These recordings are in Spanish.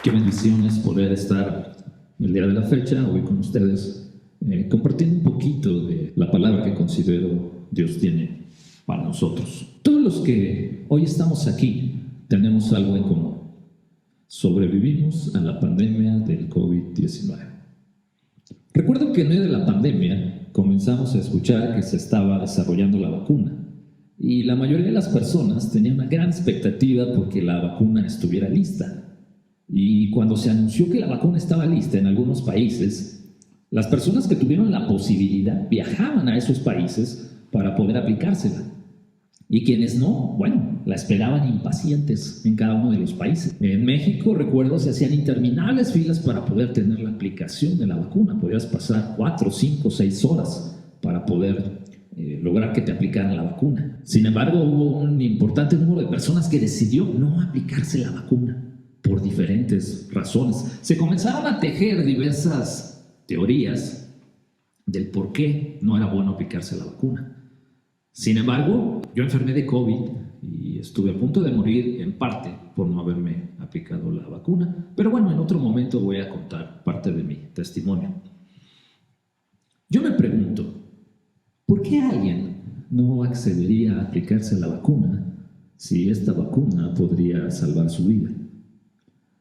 Qué bendición es poder estar el día de la fecha hoy con ustedes, compartiendo un poquito de la palabra que considero Dios tiene para nosotros. Todos los que hoy estamos aquí tenemos algo en común. Sobrevivimos a la pandemia del COVID-19. Recuerdo que en medio de la pandemia comenzamos a escuchar que se estaba desarrollando la vacuna y la mayoría de las personas tenían una gran expectativa porque la vacuna estuviera lista. Y cuando se anunció que la vacuna estaba lista en algunos países, las personas que tuvieron la posibilidad viajaban a esos países para poder aplicársela. Y quienes no, bueno, la esperaban impacientes en cada uno de los países. En México, recuerdo, se hacían interminables filas para poder tener la aplicación de la vacuna. Podías pasar 4, 5, 6 horas para poder lograr que te aplicaran la vacuna. Sin embargo, hubo un importante número de personas que decidió no aplicarse la vacuna por diferentes razones. Se comenzaron a tejer diversas teorías del por qué no era bueno aplicarse la vacuna. Sin embargo, yo enfermé de COVID y estuve a punto de morir en parte por no haberme aplicado la vacuna. Pero bueno, en otro momento voy a contar parte de mi testimonio. Yo me pregunto, ¿por qué alguien no accedería a aplicarse la vacuna si esta vacuna podría salvar su vida?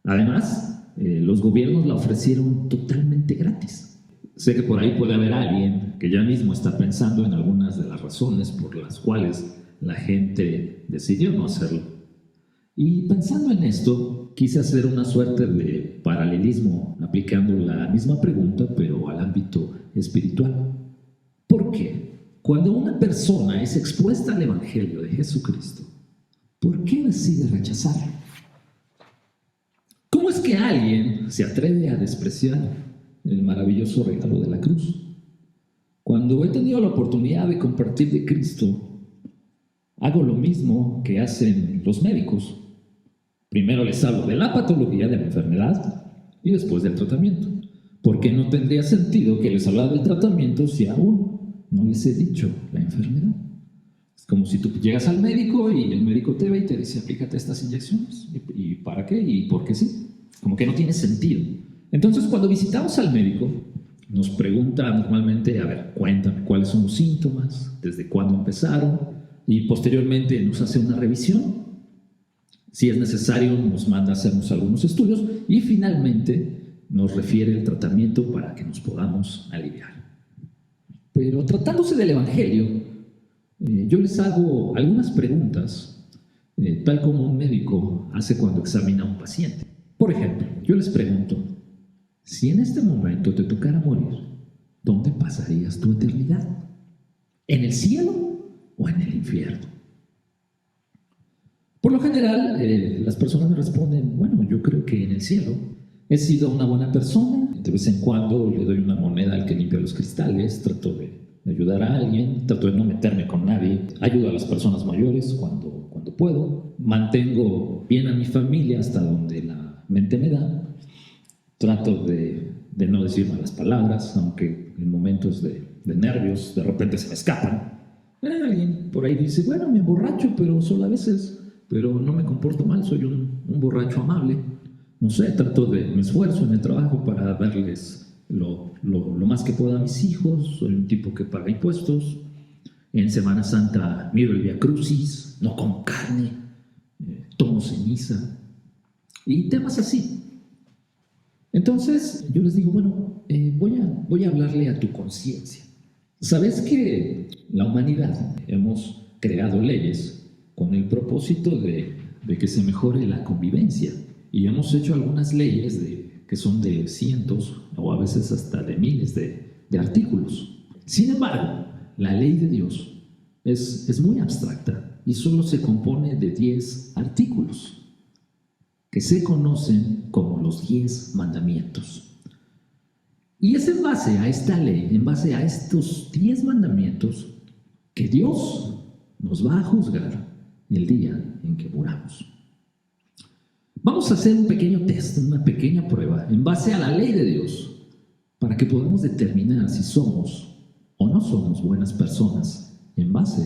Además, los gobiernos la ofrecieron totalmente gratis. Sé que por ahí puede haber alguien que ya mismo está pensando en algunas de las razones por las cuales la gente decidió no hacerlo. Y pensando en esto, quise hacer una suerte de paralelismo aplicando la misma pregunta, pero al ámbito espiritual. ¿Por qué? Cuando una persona es expuesta al Evangelio de Jesucristo, ¿por qué decide rechazarlo? ¿Cómo es que alguien se atreve a despreciar el maravilloso regalo de la cruz? Cuando he tenido la oportunidad de compartir de Cristo, hago lo mismo que hacen los médicos. Primero les hablo de la patología de la enfermedad y después del tratamiento. Porque no tendría sentido que les hablara del tratamiento si aún no les he dicho la enfermedad. Es como si tú llegas al médico y el médico te ve y te dice, aplícate estas inyecciones. ¿Y para qué? ¿Y por qué sí? Como que no tiene sentido. Entonces, cuando visitamos al médico, nos pregunta normalmente, a ver, cuéntame cuáles son los síntomas, desde cuándo empezaron, y posteriormente nos hace una revisión. Si es necesario, nos manda a hacernos algunos estudios y finalmente nos refiere el tratamiento para que nos podamos aliviar. Pero tratándose del Evangelio, yo les hago algunas preguntas, tal como un médico hace cuando examina a un paciente. Por ejemplo, yo les pregunto, si en este momento te tocara morir, ¿dónde pasarías tu eternidad? ¿En el cielo o en el infierno? Por lo general, las personas me responden, bueno, yo creo que en el cielo. He sido una buena persona, de vez en cuando le doy una moneda al que limpia los cristales, trato de ayudar a alguien, trato de no meterme con nadie, ayudo a las personas mayores cuando puedo, mantengo bien a mi familia hasta donde la mente me da, trato de no decir malas palabras, aunque en momentos de nervios de repente se me escapan. Alguien por ahí dice, bueno, me emborracho, pero solo a veces, pero no me comporto mal, soy un borracho amable. No sé, me esfuerzo en el trabajo para darles lo más que pueda a mis hijos, soy un tipo que paga impuestos. En Semana Santa miro el Vía Crucis, no como carne, tomo ceniza y temas así. Entonces yo les digo, bueno, voy a hablarle a tu conciencia. ¿Sabes que la humanidad hemos creado leyes con el propósito de que se mejore la convivencia? Y hemos hecho algunas leyes que son de cientos o a veces hasta de miles de artículos. Sin embargo, la ley de Dios es muy abstracta y solo se compone de 10 artículos que se conocen como los 10 mandamientos. Y es en base a esta ley, en base a estos 10 mandamientos, que Dios nos va a juzgar el día en que muramos. Vamos a hacer un pequeño test, una pequeña prueba, en base a la ley de Dios, para que podamos determinar si somos o no somos buenas personas en base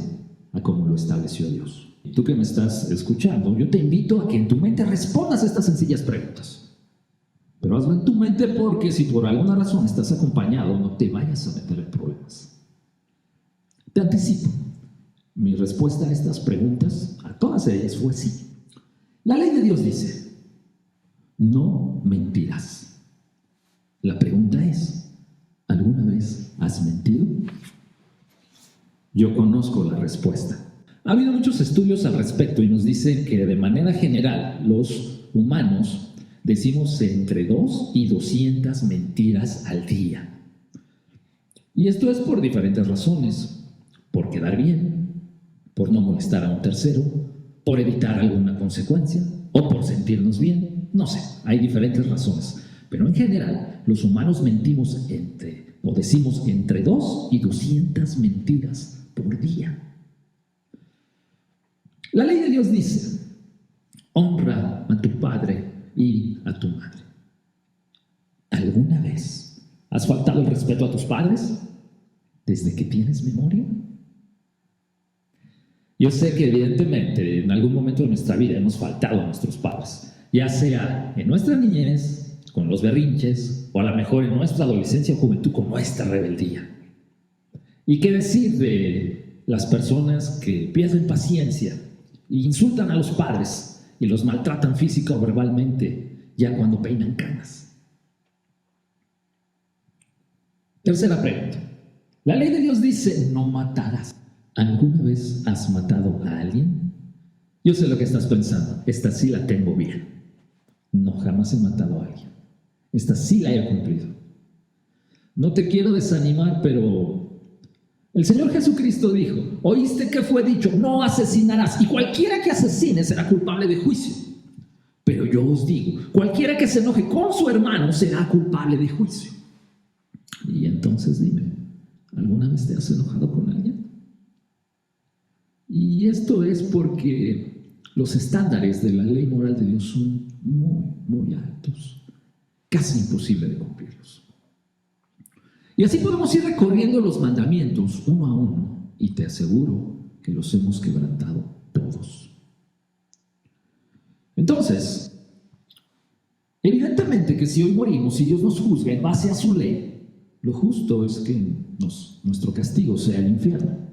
a cómo lo estableció Dios. Y tú que me estás escuchando, yo te invito a que en tu mente respondas estas sencillas preguntas. Pero hazlo en tu mente porque si por alguna razón estás acompañado, no te vayas a meter en problemas. Te anticipo. Mi respuesta a estas preguntas, a todas ellas, fue sí. La ley de Dios dice, no mentirás. La pregunta es, ¿alguna vez has mentido? Yo conozco la respuesta. Ha habido muchos estudios al respecto y nos dicen que de manera general los humanos decimos entre 2 y 200 mentiras al día. Y esto es por diferentes razones. Por quedar bien, por no molestar a un tercero, por evitar alguna consecuencia o por sentirnos bien. No sé, hay diferentes razones. Pero en general, los humanos mentimos decimos entre 2 y 200 mentiras por día. La ley de Dios dice, honra a tu padre y a tu madre. ¿Alguna vez has faltado el respeto a tus padres desde que tienes memoria? Yo sé que evidentemente en algún momento de nuestra vida hemos faltado a nuestros padres, ya sea en nuestra niñez, con los berrinches, o a lo mejor en nuestra adolescencia o juventud con nuestra rebeldía. ¿Y qué decir de las personas que pierden paciencia e insultan a los padres y los maltratan física o verbalmente ya cuando peinan canas? Tercera pregunta. La ley de Dios dice, no matarás. ¿Alguna vez has matado a alguien? Yo sé lo que estás pensando. Esta sí la tengo bien. No, jamás he matado a alguien. Esta sí la he cumplido. No te quiero desanimar, pero el Señor Jesucristo dijo, oíste que fue dicho, no asesinarás, y cualquiera que asesine será culpable de juicio. Pero yo os digo, cualquiera que se enoje con su hermano será culpable de juicio. Y entonces dime, ¿alguna vez te has enojado con alguien? Y esto es porque los estándares de la ley moral de Dios son muy, muy altos, casi imposible de cumplirlos. Y así podemos ir recorriendo los mandamientos uno a uno, y te aseguro que los hemos quebrantado todos. Entonces, evidentemente que si hoy morimos y Dios nos juzga en base a su ley, lo justo es que nuestro castigo sea el infierno.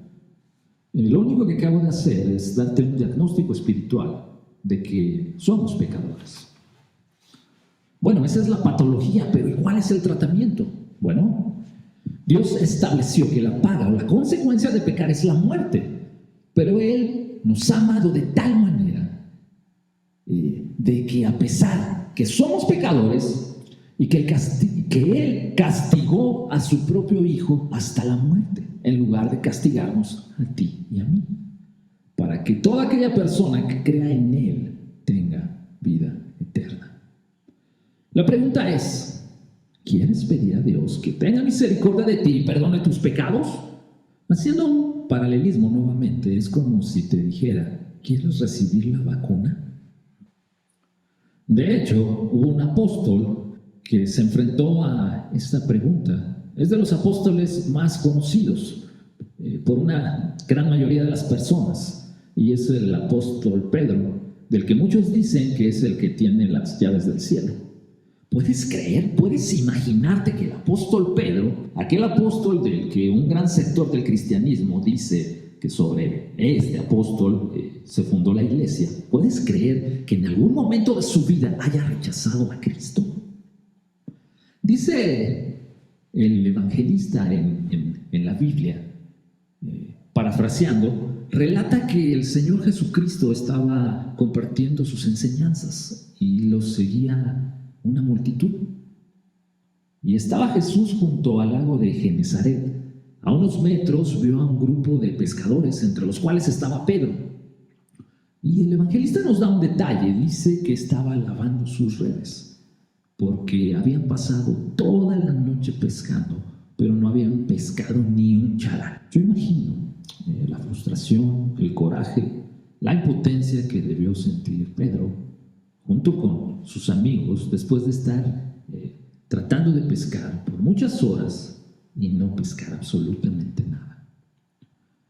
Lo único que acabo de hacer es darte un diagnóstico espiritual de que somos pecadores. Bueno, esa es la patología, pero ¿cuál es el tratamiento? Bueno, Dios estableció que la paga o la consecuencia de pecar es la muerte, pero Él nos ha amado de tal manera de que a pesar que somos pecadores y que Él castigó a su propio Hijo hasta la muerte, en lugar de castigarnos a ti y a mí, para que toda aquella persona que crea en Él tenga vida eterna. La pregunta es, ¿quieres pedir a Dios que tenga misericordia de ti y perdone tus pecados? Haciendo un paralelismo nuevamente, es como si te dijera, ¿quieres recibir la vacuna? De hecho, hubo un apóstol que se enfrentó a esta pregunta. Es de los apóstoles más conocidos por una gran mayoría de las personas, y es el apóstol Pedro, del que muchos dicen que es el que tiene las llaves del cielo. ¿Puedes creer? ¿Puedes imaginarte que el apóstol Pedro, aquel apóstol del que un gran sector del cristianismo dice que sobre este apóstol se fundó la iglesia, ¿puedes creer que en algún momento de su vida haya rechazado a Cristo? Dice el evangelista en la Biblia, parafraseando, relata que el Señor Jesucristo estaba compartiendo sus enseñanzas y los seguía una multitud. Y estaba Jesús junto al lago de Genezaret. A unos metros vio a un grupo de pescadores, entre los cuales estaba Pedro. Y el evangelista nos da un detalle, dice que estaba lavando sus redes, porque habían pasado toda la noche pescando, pero no habían pescado ni un charal. Yo imagino la frustración, el coraje, la impotencia que debió sentir Pedro, junto con sus amigos, después de estar tratando de pescar por muchas horas y no pescar absolutamente nada.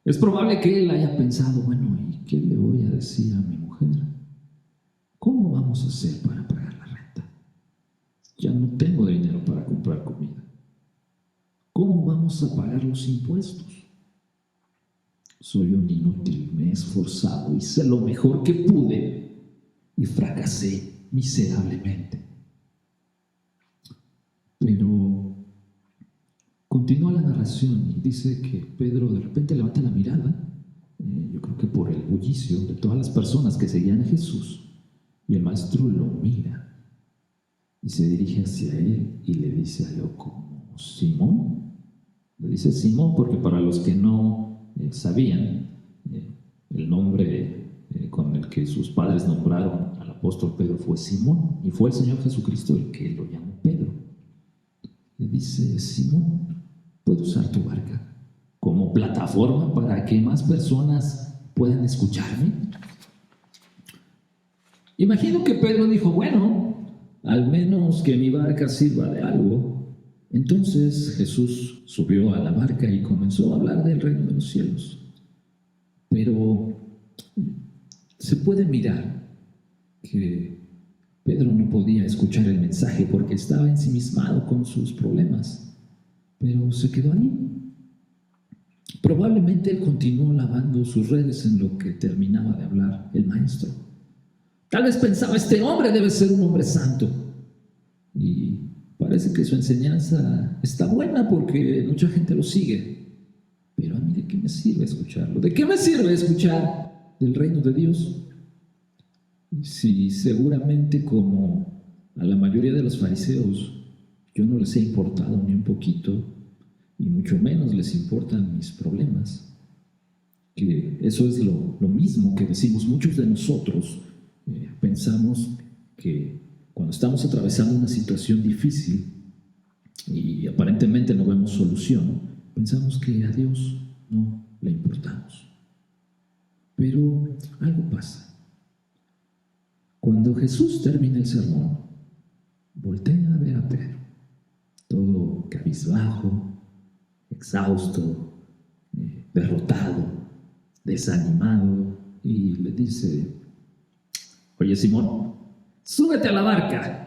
Es probable que él haya pensado, bueno, ¿y qué le voy a decir a mi mujer? ¿Cómo vamos a hacer para pagar la renta? ya no tengo dinero para comprar comida. ¿Cómo vamos a pagar los impuestos? Soy un inútil, me he esforzado, hice lo mejor que pude y fracasé miserablemente. Pero continúa la narración y dice que Pedro de repente levanta la mirada, yo creo que por el bullicio de todas las personas que seguían a Jesús, y el maestro lo mira y se dirige hacia él y le dice algo como Simón. Le dice Simón porque para los que no sabían, el nombre con el que sus padres nombraron al apóstol Pedro fue Simón, y fue el Señor Jesucristo el que lo llamó Pedro. Le dice: Simón, ¿puedo usar tu barca como plataforma para que más personas puedan escucharme? Imagino que Pedro dijo: bueno, al menos que mi barca sirva de algo. Entonces Jesús subió a la barca y comenzó a hablar del reino de los cielos. Pero se puede mirar que Pedro no podía escuchar el mensaje porque estaba ensimismado con sus problemas, pero se quedó ahí. Probablemente él continuó lavando sus redes en lo que terminaba de hablar el maestro. Tal vez pensaba: este hombre debe ser un hombre santo. Y parece que su enseñanza está buena porque mucha gente lo sigue. Pero a mí, ¿de qué me sirve escucharlo? ¿De qué me sirve escuchar del reino de Dios? Si seguramente, como a la mayoría de los fariseos, yo no les he importado ni un poquito, y mucho menos les importan mis problemas. Que eso es lo mismo que decimos muchos de nosotros. Pensamos que cuando estamos atravesando una situación difícil y aparentemente no vemos solución, pensamos que a Dios no le importamos. Pero algo pasa. Cuando Jesús termina el sermón, voltea a ver a Pedro, todo cabizbajo, exhausto, derrotado, desanimado, y le dice: oye, Simón, súbete a la barca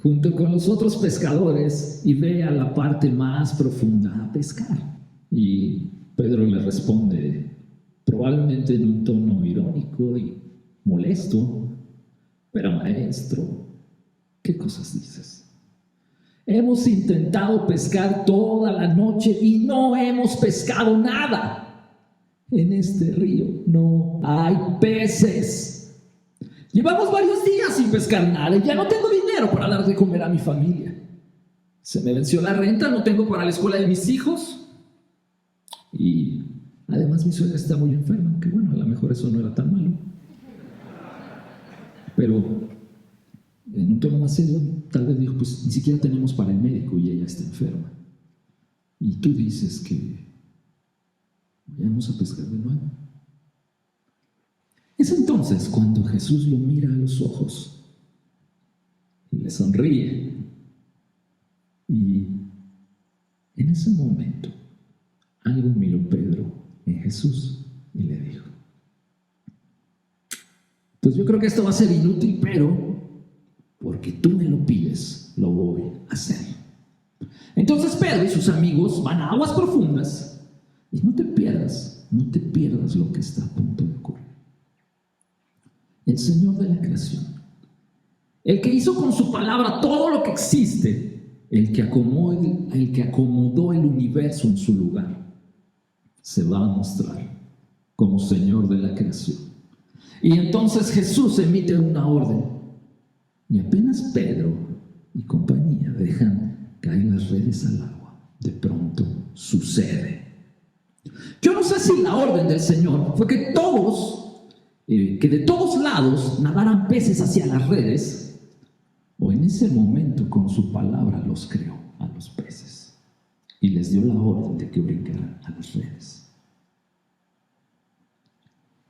junto con los otros pescadores y ve a la parte más profunda a pescar. Y Pedro le responde, probablemente en un tono irónico y molesto: pero maestro, ¿qué cosas dices? Hemos intentado pescar toda la noche y no hemos pescado nada. En este río no hay peces. Llevamos varios días sin pescar nada y ya no tengo dinero para dar de comer a mi familia. Se me venció la renta, no tengo para la escuela de mis hijos. Y además mi suegra está muy enferma, que bueno, a lo mejor eso no era tan malo. Pero en un tono más serio, tal vez dijo: pues ni siquiera tenemos para el médico y ella está enferma. Y tú dices que vayamos a pescar de nuevo. Es entonces cuando Jesús lo mira a los ojos y le sonríe. Y en ese momento algo miró Pedro en Jesús y le dijo: pues yo creo que esto va a ser inútil, pero porque tú me lo pides, lo voy a hacer. Entonces Pedro y sus amigos van a aguas profundas y no te pierdas lo que está a punto de ocurrir. El Señor de la creación, el que hizo con su palabra todo lo que existe, el que acomodó el universo en su lugar, se va a mostrar como Señor de la creación. Y entonces Jesús emite una orden. Y apenas Pedro y compañía dejan caer las redes al agua, de pronto sucede. Yo no sé si la orden del Señor fue que de todos lados nadaran peces hacia las redes, o en ese momento con su palabra los creó a los peces y les dio la orden de que brincaran a las redes.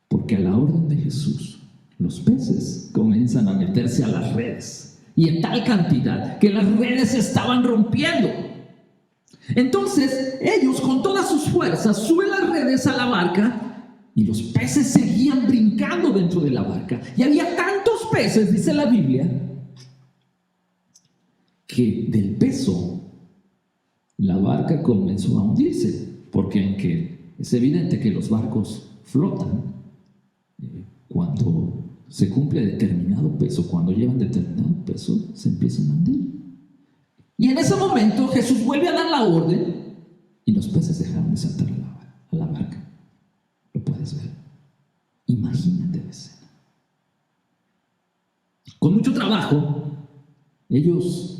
Porque a la orden de Jesús, los peces comienzan a meterse a las redes, y en tal cantidad que las redes se estaban rompiendo. Entonces ellos con todas sus fuerzas suben las redes a la barca y los peces seguían brincando dentro de la barca. Y había tantos peces, dice la Biblia, que del peso la barca comenzó a hundirse, porque aunque es evidente que los barcos flotan, cuando se cumple determinado peso, cuando llevan determinado peso, se empiezan a hundir. Y en ese momento Jesús vuelve a dar la orden y los peces dejaron de saltar a la barca. ¿Lo puedes ver? Imagínate la escena. Con mucho trabajo, ellos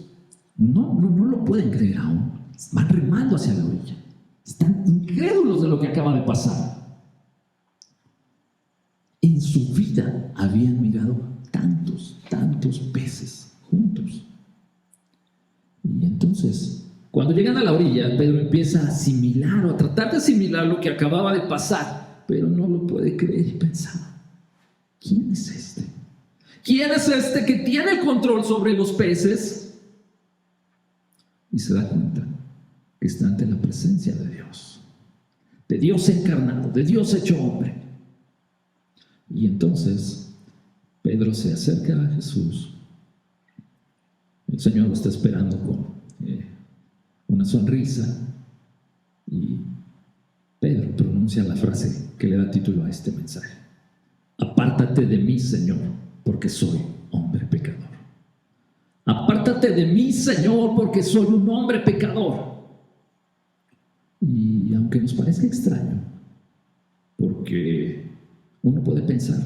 no lo pueden creer aún. Van remando hacia la orilla. Están incrédulos de lo que acaba de pasar. En su vida habían mirado tantos peces juntos. Y entonces, cuando llegan a la orilla, Pedro empieza a asimilar o a tratar de asimilar lo que acababa de pasar, pero no lo puede creer y pensaba, ¿quién es este? ¿Quién es este que tiene el control sobre los peces? Y se da cuenta que está ante la presencia de Dios encarnado, de Dios hecho hombre. Y entonces Pedro se acerca a Jesús. El Señor lo está esperando con una sonrisa y Pedro pronuncia la frase que le da título a este mensaje: apártate de mí, Señor, porque soy hombre pecador. Apártate de mí, Señor, porque soy un hombre pecador. Y aunque nos parezca extraño, porque uno puede pensar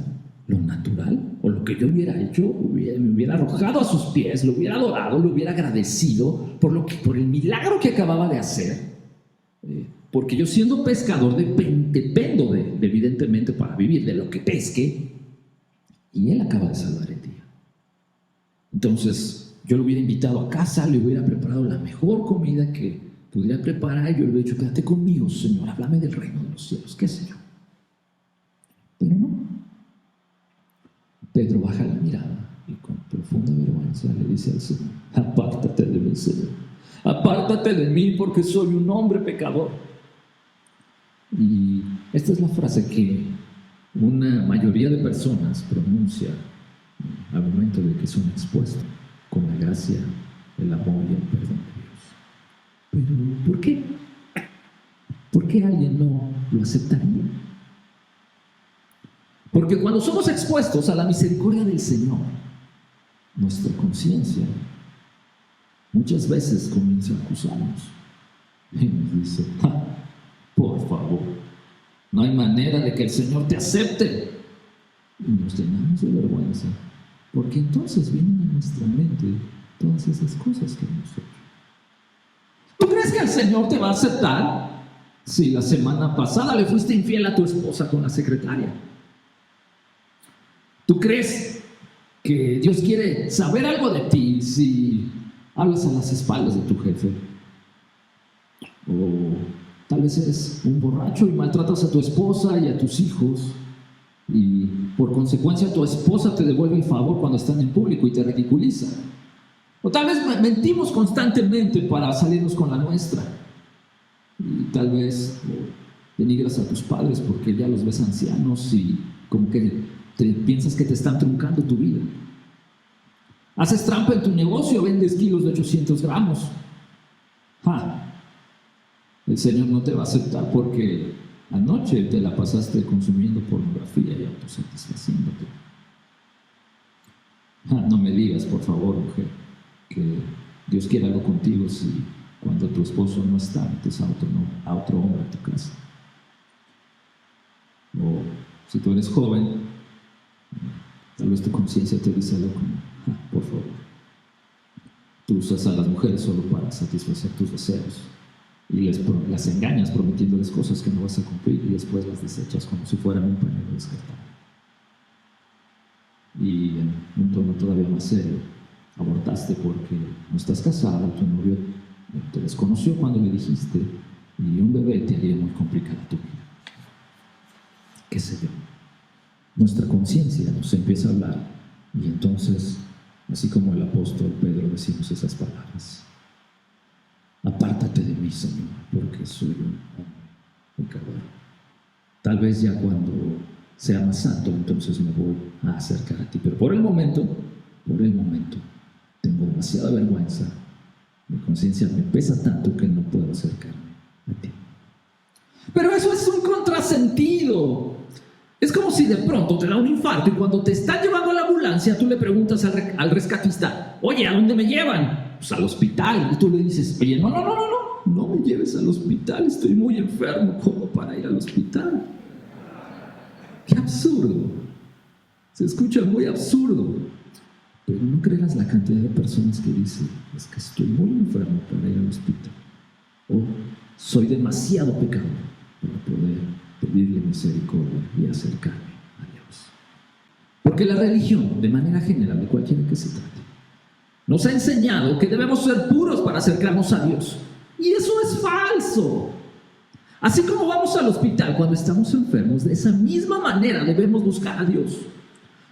lo natural o lo que yo hubiera hecho, me hubiera arrojado a sus pies, lo hubiera adorado, lo hubiera agradecido por el milagro que acababa de hacer, porque yo, siendo pescador, dependo evidentemente, para vivir de lo que pesque, y él acaba de salvar el día. Entonces yo lo hubiera invitado a casa, le hubiera preparado la mejor comida que pudiera preparar, y yo le hubiera dicho: quédate conmigo, Señor, háblame del reino de los cielos, qué sé yo. Pero no. Pedro baja la mirada y con profunda vergüenza le dice al Señor: apártate de mí, Señor, apártate de mí, porque soy un hombre pecador. Y esta es la frase que una mayoría de personas pronuncia al momento de que son expuestos con la gracia, el amor y el perdón de Dios. Pero ¿por qué? ¿Por qué alguien no lo aceptaría? Porque cuando somos expuestos a la misericordia del Señor, nuestra conciencia muchas veces comienza a acusarnos y nos dice: por favor, no hay manera de que el Señor te acepte. Y nos llenamos de vergüenza, porque entonces vienen a nuestra mente todas esas cosas que hemos hecho. ¿Tú crees que el Señor te va a aceptar si la semana pasada le fuiste infiel a tu esposa con la secretaria? ¿Tú crees que Dios quiere saber algo de ti si hablas a las espaldas de tu jefe? O tal vez eres un borracho y maltratas a tu esposa y a tus hijos, y por consecuencia tu esposa te devuelve el favor cuando están en público y te ridiculiza. O tal vez mentimos constantemente para salirnos con la nuestra, y tal vez denigras a tus padres porque ya los ves ancianos y como que piensas que te están truncando tu vida. Haces trampa en tu negocio, vendes kilos de 800 gramos. El Señor no te va a aceptar porque anoche te la pasaste consumiendo pornografía y autosatisfaciéndote. No me digas, por favor, mujer, que Dios quiere algo contigo si cuando tu esposo no está, metes a otro hombre a tu casa. O si tú eres joven, tal vez tu conciencia te dice algo como: por favor, tú usas a las mujeres solo para satisfacer tus deseos y las engañas prometiéndoles cosas que no vas a cumplir, y después las desechas como si fueran un pañuelo descartado. Y en un tono todavía más serio, abortaste porque no estás casada, tu novio te desconoció cuando le dijiste, y un bebé te haría muy complicada tu vida. ¿Qué sé yo? Nuestra conciencia nos empieza a hablar, y entonces, así como el apóstol Pedro, decimos esas palabras: apártate de mí, Señor, porque soy un hombre pecador. Tal vez ya cuando sea más santo, entonces me voy a acercar a ti, pero por el momento tengo demasiada vergüenza Mi conciencia me pesa tanto que no puedo acercarme a ti. Pero eso es un contrasentido. Es como si de pronto te da un infarto y cuando te están llevando a la ambulancia, tú le preguntas al rescatista, oye, ¿a dónde me llevan? Pues al hospital. Y tú le dices, oye, no me lleves al hospital, estoy muy enfermo como para ir al hospital. ¡Qué absurdo! Se escucha muy absurdo. Pero no creas la cantidad de personas que dicen, es que estoy muy enfermo para ir al hospital. O soy demasiado pecador para poder pedirle misericordia y acercarme a Dios. Porque la religión, de manera general, de cualquiera que se trate, nos ha enseñado que debemos ser puros para acercarnos a Dios. Y eso es falso. Así como vamos al hospital cuando estamos enfermos, de esa misma manera debemos buscar a Dios.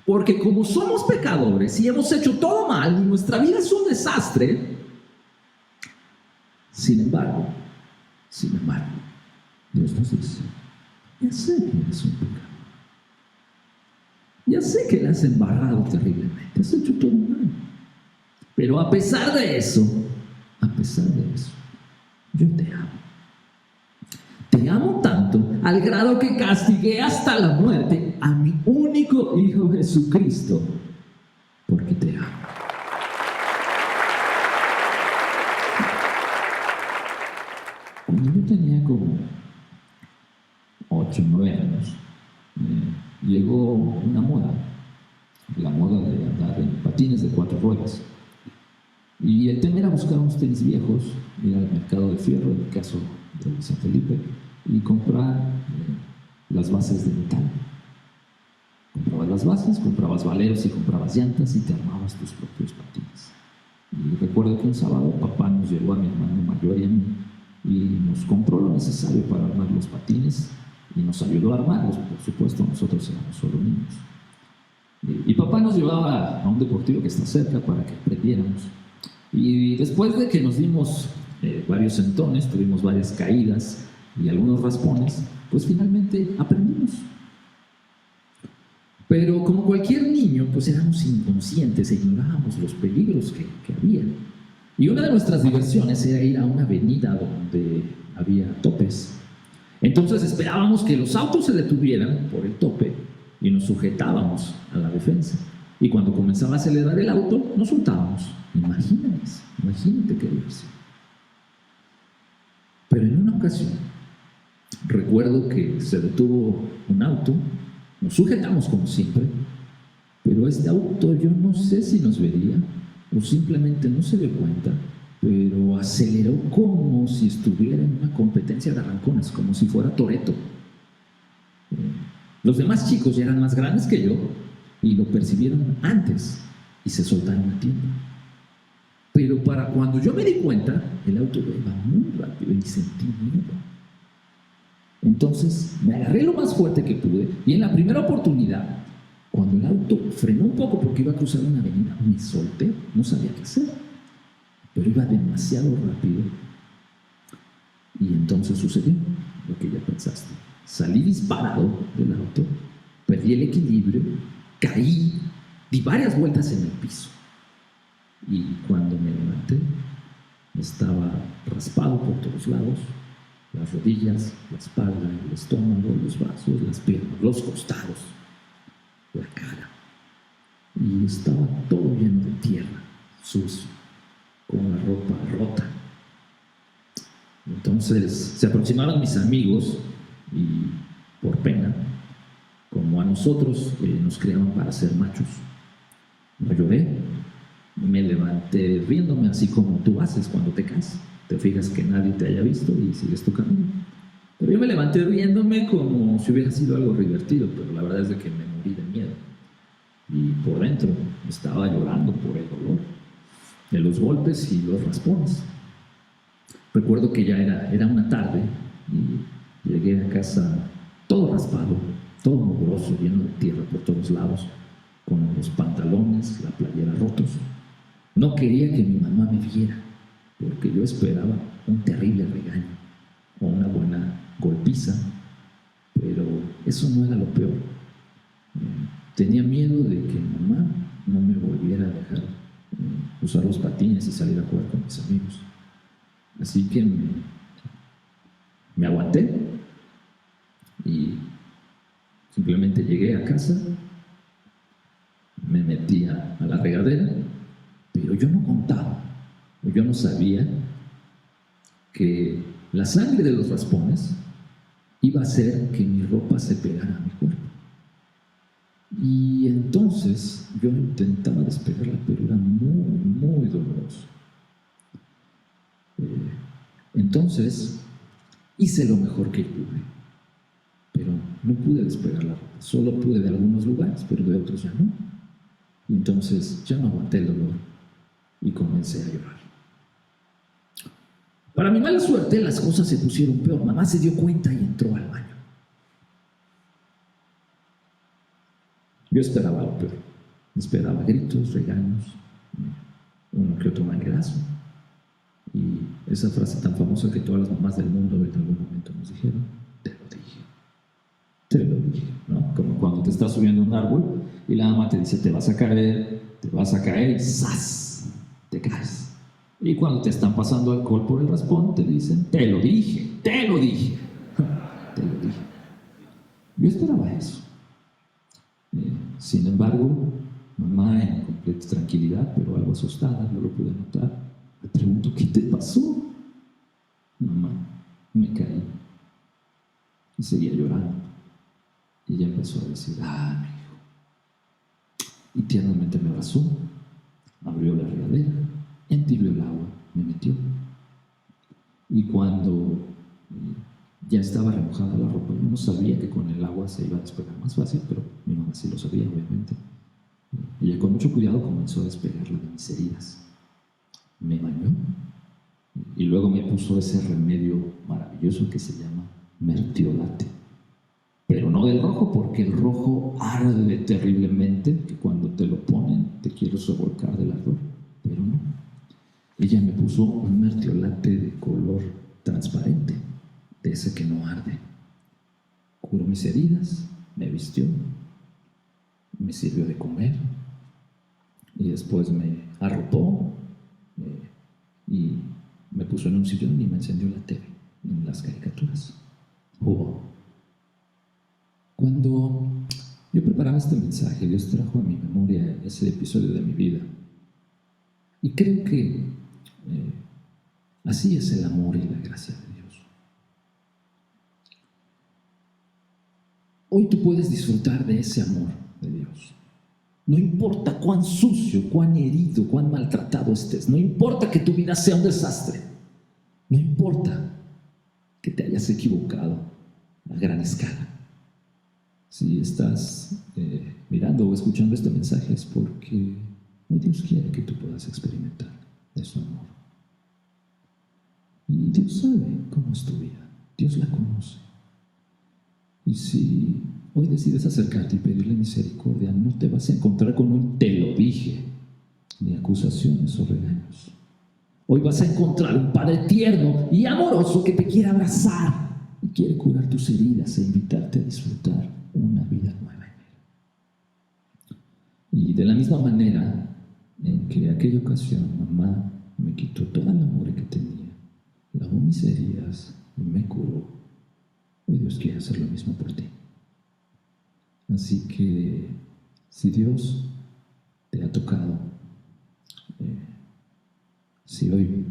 Porque como somos pecadores y hemos hecho todo mal y nuestra vida es un desastre, sin embargo, Dios nos dice, ya sé que eres un pecador. Ya sé que la has embarrado terriblemente, has hecho todo mal. Pero a pesar de eso, yo te amo. Te amo tanto al grado que castigué hasta la muerte a mi único Hijo Jesucristo, porque te amo. Cuando yo tenía como 8 o 9 años, llegó una moda, la moda de andar en patines de 4 ruedas. Y el tema era buscar unos tenis viejos, ir al mercado de fierro, en el caso de San Felipe, y comprar las bases de metal. Comprabas las bases, comprabas valeros y comprabas llantas y te armabas tus propios patines. Y recuerdo que un sábado papá nos llevó a mi hermano mayor y a mí y nos compró lo necesario para armar los patines y nos ayudó a armarlos. Por supuesto, nosotros éramos solo niños. Y papá nos llevaba a un deportivo que está cerca para que aprendiéramos. Y después de que nos dimos varios sentones, tuvimos varias caídas y algunos raspones, pues finalmente aprendimos. Pero como cualquier niño, pues éramos inconscientes e ignorábamos los peligros que había. Y una de nuestras diversiones era ir a una avenida donde había topes. Entonces esperábamos que los autos se detuvieran por el tope y nos sujetábamos a la defensa. Y cuando comenzaba a acelerar el auto, nos soltábamos. Imagínate qué diversión. Pero en una ocasión, recuerdo que se detuvo un auto, nos sujetamos como siempre, pero este auto yo no sé si nos veía o simplemente no se dio cuenta, pero aceleró como si estuviera en una competencia de arrancones, como si fuera Toretto. Los demás chicos ya eran más grandes que yo y lo percibieron antes y se soltaron a tiempo. Pero para cuando yo me di cuenta, el auto iba muy rápido y sentí miedo. Entonces me agarré lo más fuerte que pude y en la primera oportunidad, cuando el auto frenó un poco porque iba a cruzar una avenida, me solté, no sabía qué hacer, pero iba demasiado rápido. Y entonces sucedió lo que ya pensaste. Salí disparado del auto, perdí el equilibrio, caí, di varias vueltas en el piso. Y cuando me levanté, estaba raspado por todos lados, las rodillas, la espalda, el estómago, los brazos, las piernas, los costados, la cara. Y estaba todo lleno de tierra, sucio, con la ropa rota. Entonces se aproximaron mis amigos y, por pena, como a nosotros nos criaban para ser machos, no lloré, me levanté riéndome así como tú haces cuando te caes. Te fijas que nadie te haya visto y sigues tu camino. Pero yo me levanté riéndome como si hubiera sido algo divertido, pero la verdad es de que me morí de miedo. Y por dentro estaba llorando por el dolor de los golpes y los raspones. Recuerdo que ya era una tarde y llegué a casa todo raspado, todo mugroso, lleno de tierra por todos lados, con los pantalones, la playera rotos. No quería que mi mamá me viera, porque yo esperaba un terrible regaño o una buena golpiza, pero eso no era lo peor. Tenía miedo de que mamá no me volviera a dejar usar los patines y salir a jugar con mis amigos. Así que me aguanté y simplemente llegué a casa, me metí a la regadera, pero yo no contaba, o yo no sabía que la sangre de los raspones iba a hacer que mi ropa se pegara a mi cuerpo. Y entonces yo intentaba despegarla, pero era muy, muy doloroso. Entonces hice lo mejor que pude, pero no pude despegar la ropa. Solo pude de algunos lugares, pero de otros ya no. Y entonces ya no aguanté el dolor y comencé a llorar. Para mi mala suerte, las cosas se pusieron peor. Mamá se dio cuenta y entró al baño. Yo esperaba lo peor. Esperaba gritos, regaños, uno que otro manguerazo. Y esa frase tan famosa que todas las mamás del mundo en algún momento nos dijeron: te lo dije. Te lo dije, ¿no? Como cuando te estás subiendo a un árbol y la mamá te dice: te vas a caer y ¡zas! Te caes. Y cuando te están pasando alcohol por el raspón, te dicen: te lo dije, te lo dije. Te lo dije. Yo esperaba eso. Sin embargo, mamá, en completa tranquilidad, pero algo asustada, yo lo pude notar, me preguntó: ¿qué te pasó? Mamá, me caí. Y seguía llorando. Y ella empezó a decir: ah, mi hijo. Y tiernamente me abrazó, abrió la regadera, entibió el agua, me metió. Y cuando ya estaba remojada la ropa, yo no sabía que con el agua se iba a despegar más fácil, pero mi mamá sí lo sabía, obviamente. Ella con mucho cuidado comenzó a despegarla de mis heridas. Me bañó y luego me puso ese remedio maravilloso que se llama mertiolate. Pero no del rojo, porque el rojo arde terriblemente, que cuando te lo ponen te quieres revolcar del ardor, pero no. Ella me puso un mertiolate de color transparente, de ese que no arde. Curó mis heridas, me vistió, me sirvió de comer y después me arropó y me puso en un sillón y me encendió la tele en las caricaturas. Cuando yo preparaba este mensaje, Dios trajo a mi memoria ese episodio de mi vida. Y creo que así es el amor y la gracia de Dios. Hoy tú puedes disfrutar de ese amor de Dios. No importa cuán sucio, cuán herido, cuán maltratado estés. No importa que tu vida sea un desastre. No importa que te hayas equivocado a gran escala. Si estás mirando o escuchando este mensaje es porque Dios quiere que tú puedas experimentar de su amor. Y Dios sabe cómo es tu vida. Dios la conoce. Y si hoy decides acercarte y pedirle misericordia, no te vas a encontrar con un te lo dije, ni acusaciones o regaños. Hoy vas a encontrar un Padre tierno y amoroso que te quiere abrazar y quiere curar tus heridas e invitarte a disfrutar una vida nueva en Él. Y de la misma manera en que en aquella ocasión mamá me quitó toda la amor que tenía, lavó mis heridas y me curó, hoy Dios quiere hacer lo mismo por ti. Así que si Dios te ha tocado, si hoy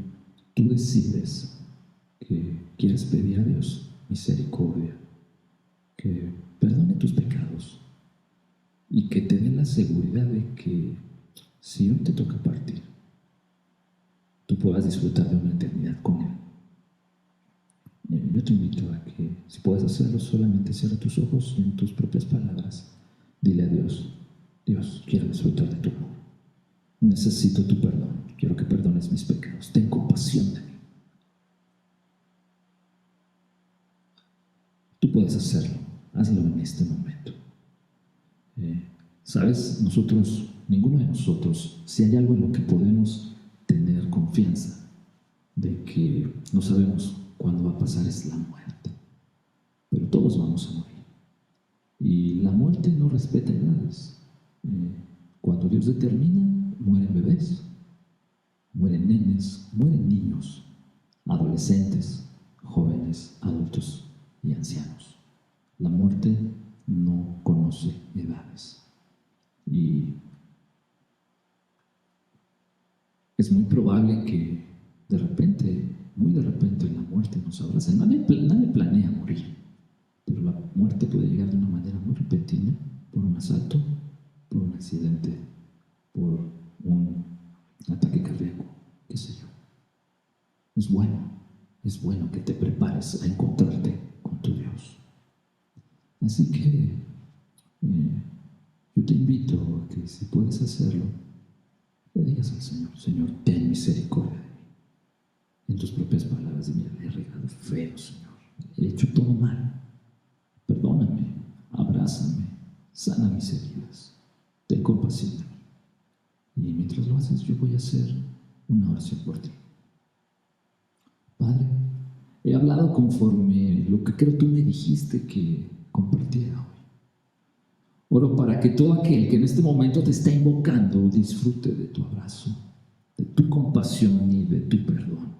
tú decides que quieres pedir a Dios misericordia, que perdone tus pecados y que te dé la seguridad de que si hoy te toca partir, tú puedas disfrutar de una eternidad con Él. Yo te invito a que, si puedes hacerlo, solamente cierra tus ojos y en tus propias palabras dile a Dios: Dios, quiero disfrutar de tu amor. Necesito tu perdón. Quiero que perdones mis pecados. Ten compasión de mí. Tú puedes hacerlo. Hazlo en este momento. ¿Sabes? Nosotros, ninguno de nosotros, si hay algo en lo que podemos tener confianza de que no sabemos cuándo va a pasar, es la muerte. Pero todos vamos a morir. Y la muerte no respeta edades. Cuando Dios determina, mueren bebés. mueren nenes, mueren niños, adolescentes, jóvenes, adultos y ancianos. La muerte no conoce edades. Y es muy probable que de repente, muy de repente, la muerte nos abrace. Nadie planea morir, pero la muerte puede llegar de una manera muy repentina, por un asalto, por un accidente, por un ataque cardíaco, qué sé yo. Es bueno que te prepares a encontrarte con tu Dios. Así que yo te invito a que, si puedes hacerlo, le digas al Señor: Señor, ten misericordia de mí. En tus propias palabras, dime: le he regado feo, Señor, he hecho todo mal, perdóname, abrázame, sana mis heridas, ten compasión de mí. Y mientras lo haces, yo voy a hacer una oración por ti. Padre, he hablado conforme lo que creo tú me dijiste que compartiera hoy. Oro para que todo aquel que en este momento te está invocando disfrute de tu abrazo, de tu compasión y de tu perdón.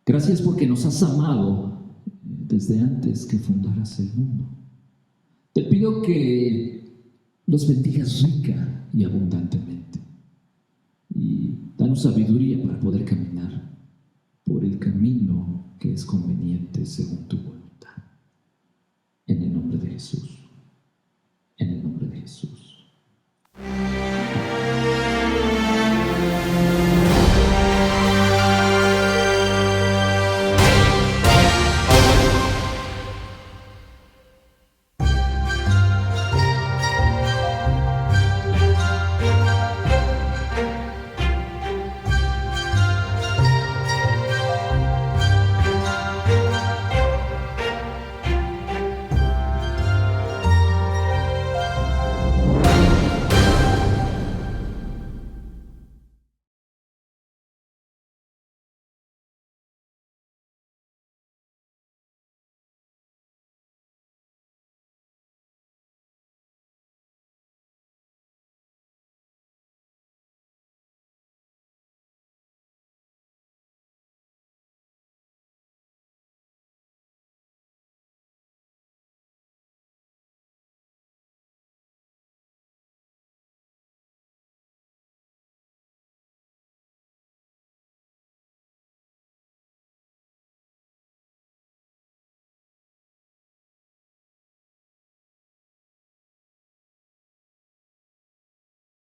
Gracias porque nos has amado desde antes que fundaras el mundo. Te pido que los bendigas rica y abundantemente y danos sabiduría para poder caminar por el camino que es conveniente según tu voluntad. En el nombre de Jesús.